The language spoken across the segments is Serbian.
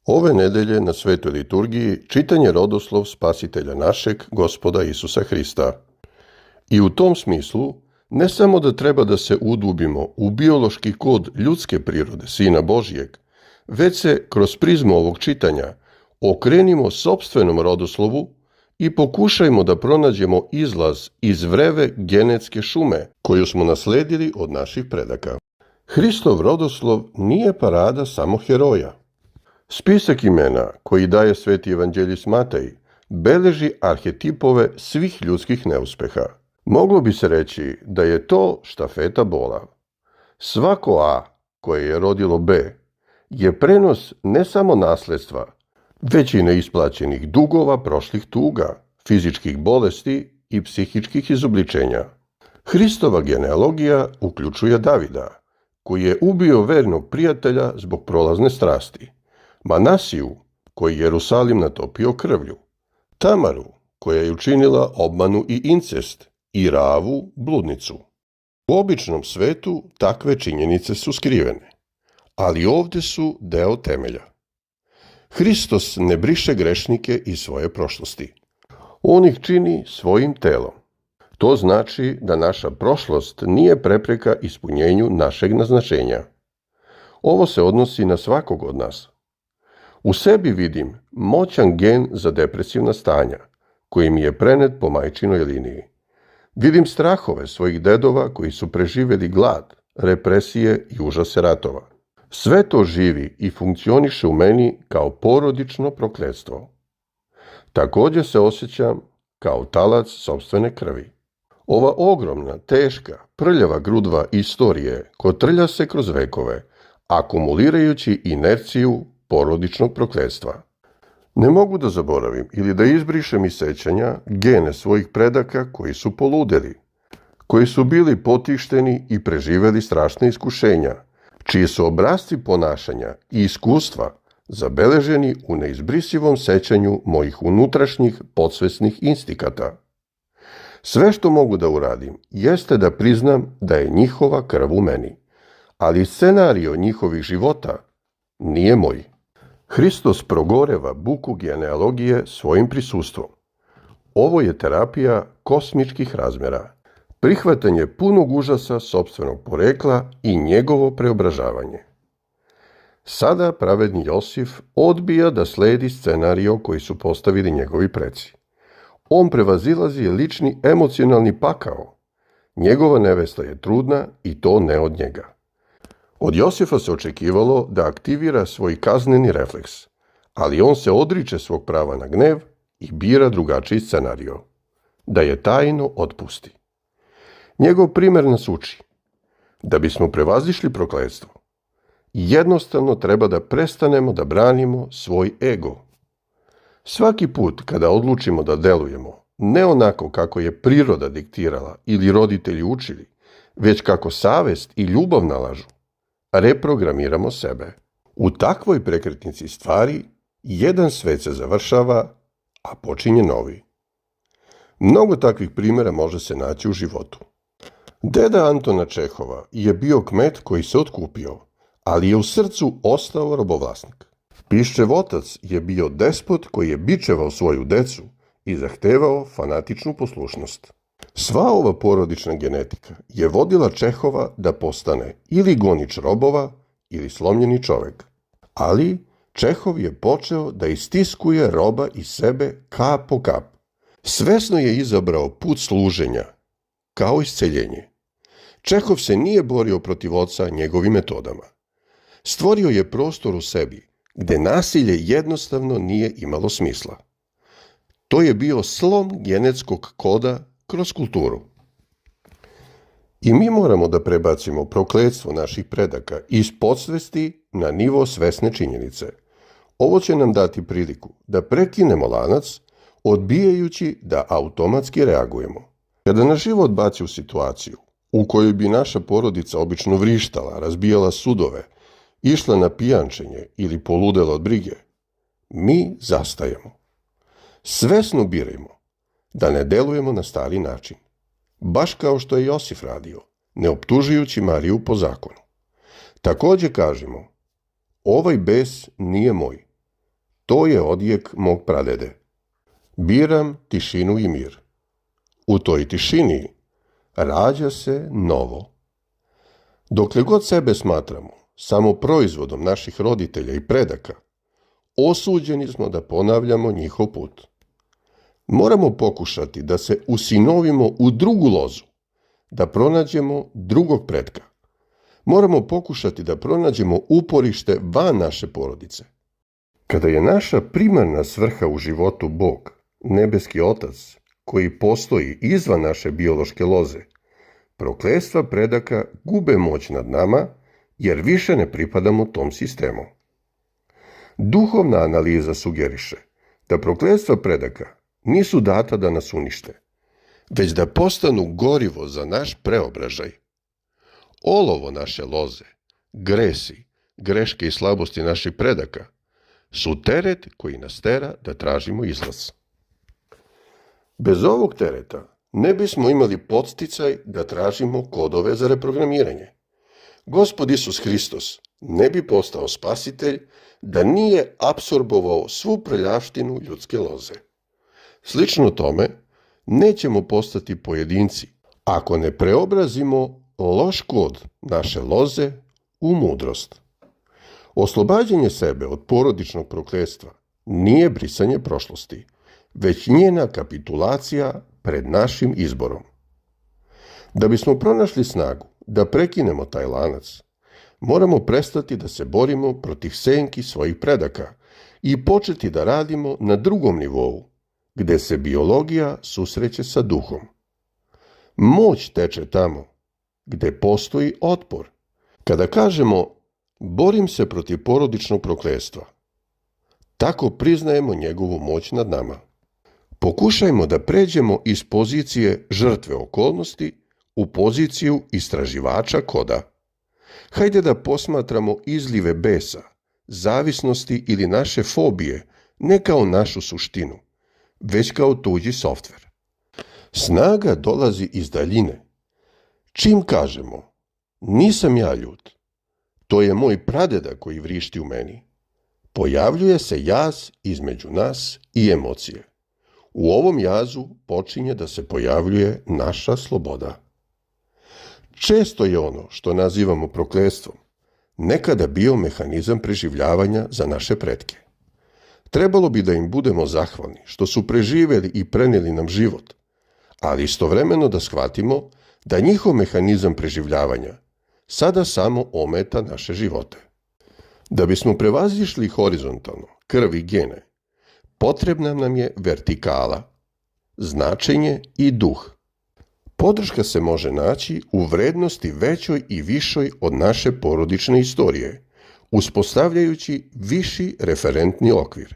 Ove nedelje na Svetoj liturgiji čitanje rodoslov Spasitelja našeg, Gospoda Isusa Hrista. I u tom smislu, ne samo da treba da se udubimo u biološki kod ljudske prirode, Sina Božijeg, već se kroz prizmu ovog čitanja okrenimo sopstvenom rodoslovu i pokušajmo da pronađemo izlaz iz vreve genetske šume koju smo nasledili od naših predaka. Hristov rodoslov nije parada samo heroja. Spisak imena koji daje sveti evanđeljist Matej beleži arhetipove svih ljudskih neuspeha. Moglo bi se reći da je to štafeta bola. Svako A koje je rodilo B je prenos ne samo nasledstva, već i neisplaćenih dugova prošlih tuga, fizičkih bolesti i psihičkih izobličenja. Hristova genealogija uključuje Davida, koji je ubio vernog prijatelja zbog prolazne strasti, Manasiju, koji je Jerusalim natopio krvlju, Tamaru, koja je učinila obmanu i incest, i Ravu, bludnicu. U običnom svetu takve činjenice su skrivene, ali ovdje su deo temelja. Hristos ne briše grešnike iz svoje prošlosti. On ih čini svojim telom. To znači da naša prošlost nije prepreka ispunjenju našeg naznačenja. Ovo se odnosi na svakog od nas. U sebi vidim moćan gen za depresivna stanja, koji mi je prenet po majčinoj liniji. Vidim strahove svojih dedova koji su preživjeli glad, represije i užase ratova. Sve to živi i funkcioniše u meni kao porodično prokletstvo. Također se osjećam kao talac sopstvene krvi. Ova ogromna, teška, prljava grudva istorije kotrlja se kroz vekove, akumulirajući inerciju porodičnog prokletstva. Ne mogu da zaboravim ili da izbrišem iz sećanja gene svojih predaka koji su poludeli, koji su bili potišteni i preživjeli strašne iskušenja, čiji su obrasci ponašanja i iskustva zabeleženi u neizbrisivom sećanju mojih unutrašnjih podsvesnih instikata. Sve što mogu da uradim jeste da priznam da je njihova krv u meni, ali scenario njihovih života nije moj. Hristos progoreva buku genealogije svojim prisustvom. Ovo je terapija kosmičkih razmjera, prihvatanje punog užasa sopstvenog porekla i njegovo preobražavanje. Sada pravedni Josif odbija da sledi scenario koji su postavili njegovi preci. On prevazilazi lični emocionalni pakao. Njegova nevesta je trudna i to ne od njega. Od Josifa se očekivalo da aktivira svoj kazneni refleks, ali on se odriče svog prava na gnev i bira drugačiji scenario, da je tajno otpusti. Njegov primjer nas uči da bismo prevazišli prokletstvo. Jednostavno treba da prestanemo da branimo svoj ego. Svaki put kada odlučimo da delujemo, ne onako kako je priroda diktirala ili roditelji učili, već kako savest i ljubav nalažu, reprogramiramo sebe. U takvoj prekretnici stvari jedan svet se završava, a počinje novi. Mnogo takvih primjera može se naći u životu. Deda Antona Čehova je bio kmet koji se otkupio, ali je u srcu ostao robovlasnik. Piščev otac je bio despot koji je bičevao svoju decu i zahtevao fanatičnu poslušnost. Sva ova porodična genetika je vodila Čehova da postane ili gonič robova ili slomljeni čovek. Ali Čehov je počeo da istiskuje roba iz sebe kap po kap. Svesno je izabrao put služenja, kao isceljenje. Čehov se nije borio protiv oca njegovim metodama. Stvorio je prostor u sebi, gde nasilje jednostavno nije imalo smisla. To je bio slom genetskog koda kroz kulturu. I mi moramo da prebacimo prokletstvo naših predaka iz podsvesti na nivo svesne činjenice. Ovo će nam dati priliku da prekinemo lanac, odbijajući da automatski reagujemo. Kada nas život baci u situaciju u kojoj bi naša porodica obično vrištala, razbijala sudove, išla na pijančenje ili poludela od brige, mi zastajemo. Svesno birajmo da ne delujemo na stari način, baš kao što je Josif radio, ne optužujući Mariju po zakonu. Također kažemo, ovaj bes nije moj, To je odjek mog pradede. Biram tišinu i mir. U toj tišini rađa se novo. Dokle god sebe smatramo samo proizvodom naših roditelja i predaka, osuđeni smo da ponavljamo njihov put. Moramo pokušati da se usinovimo u drugu lozu, da pronađemo drugog pretka. Moramo pokušati da pronađemo uporište van naše porodice. Kada je naša primarna svrha u životu Bog, nebeski Otac, koji postoji izvan naše biološke loze, prokletstva predaka gube moć nad nama, jer više ne pripadamo tom sistemu. Duhovna analiza sugeriše da prokletstva predaka nisu data da nas unište, već da postanu gorivo za naš preobražaj. Olovo naše loze, gresi, greške i slabosti naših predaka su teret koji nas tera da tražimo izlaz. Bez ovog tereta ne bismo imali podsticaj da tražimo kodove za reprogramiranje. Gospod Isus Hristos ne bi postao spasitelj da nije apsorbovao svu prljavštinu ljudske loze. Slično tome, nećemo postati pojedinci ako ne preobrazimo loš kod naše loze u mudrost. Oslobađanje sebe od porodičnog prokletstva nije brisanje prošlosti, već njena kapitulacija pred našim izborom. Da bismo pronašli snagu da prekinemo taj lanac, moramo prestati da se borimo protiv senki svojih predaka i početi da radimo na drugom nivou, gde se biologija susreće sa duhom. Moć teče tamo gde postoji otpor. Kada kažemo borim se protiv porodičnog prokletstva, tako priznajemo njegovu moć nad nama. Pokušajmo da pređemo iz pozicije žrtve okolnosti u poziciju istraživača koda. Hajde da posmatramo izlive besa, zavisnosti ili naše fobije ne kao našu suštinu, već kao tuđi softver. Snaga dolazi iz daljine. Čim kažemo, nisam ja ljud, to je moj pradeda koji vrišti u meni, pojavljuje se jaz između nas i emocije. U ovom jazu počinje da se pojavljuje naša sloboda. Često je ono što nazivamo prokletstvom nekada bio mehanizam preživljavanja za naše pretke. Trebalo bi da im budemo zahvalni što su preživeli i prenijeli nam život, ali istovremeno da shvatimo da njihov mehanizam preživljavanja sada samo ometa naše živote. Da bismo prevazišli horizontalno krv i gene, potrebna nam je vertikala, značenje i duh. Podrška se može naći u vrednosti većoj i višoj od naše porodične istorije, uspostavljajući viši referentni okvir.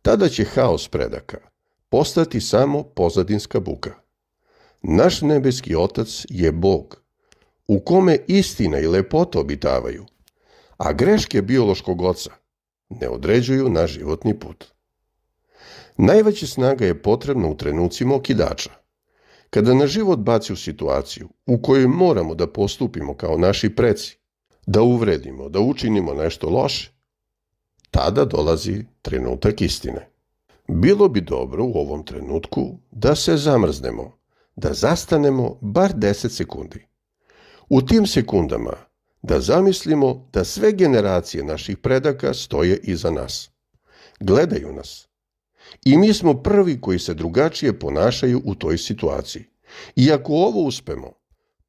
Tada će haos predaka postati samo pozadinska buka. Naš nebeski Otac je Bog, u kome istina i lepota obitavaju, a greške biološkog oca ne određuju naš životni put. Najveća snaga je potrebna u trenucima okidača, kada nas život baci u situaciju u kojoj moramo da postupimo kao naši preci, da uvredimo, da učinimo nešto loše. Tada dolazi trenutak istine. Bilo bi dobro u ovom trenutku da se zamrznemo, da zastanemo bar 10 sekundi. U tim sekundama da zamislimo da sve generacije naših predaka stoje iza nas. Gledaju nas. I mi smo prvi koji se drugačije ponašaju u toj situaciji. I ako ovo uspemo,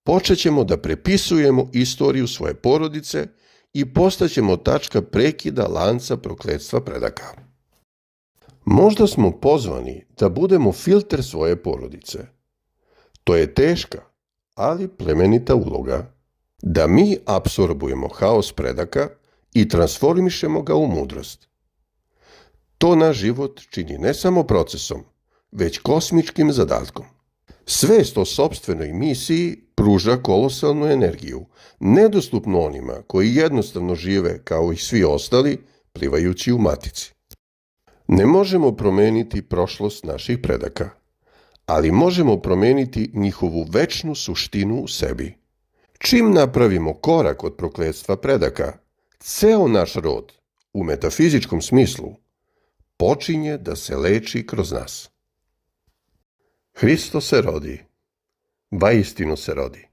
počet ćemo da prepisujemo istoriju svoje porodice i postaćemo tačka prekida lanca prokletstva predaka. Možda smo pozvani da budemo filter svoje porodice. To je teška, ali plemenita uloga. Da mi apsorbujemo haos predaka i transformišemo ga u mudrost. To naš život čini ne samo procesom, već kosmičkim zadatkom. Svest o sopstvenoj misiji pruža kolosalnu energiju, nedostupnu onima koji jednostavno žive kao i svi ostali, plivajući u matici. Ne možemo promeniti prošlost naših predaka, ali možemo promeniti njihovu večnu suštinu u sebi. Čim napravimo korak od prokletstva predaka, ceo naš rod, u metafizičkom smislu, počinje da se leči kroz nas. Hristo se rodi, vaistinu se rodi.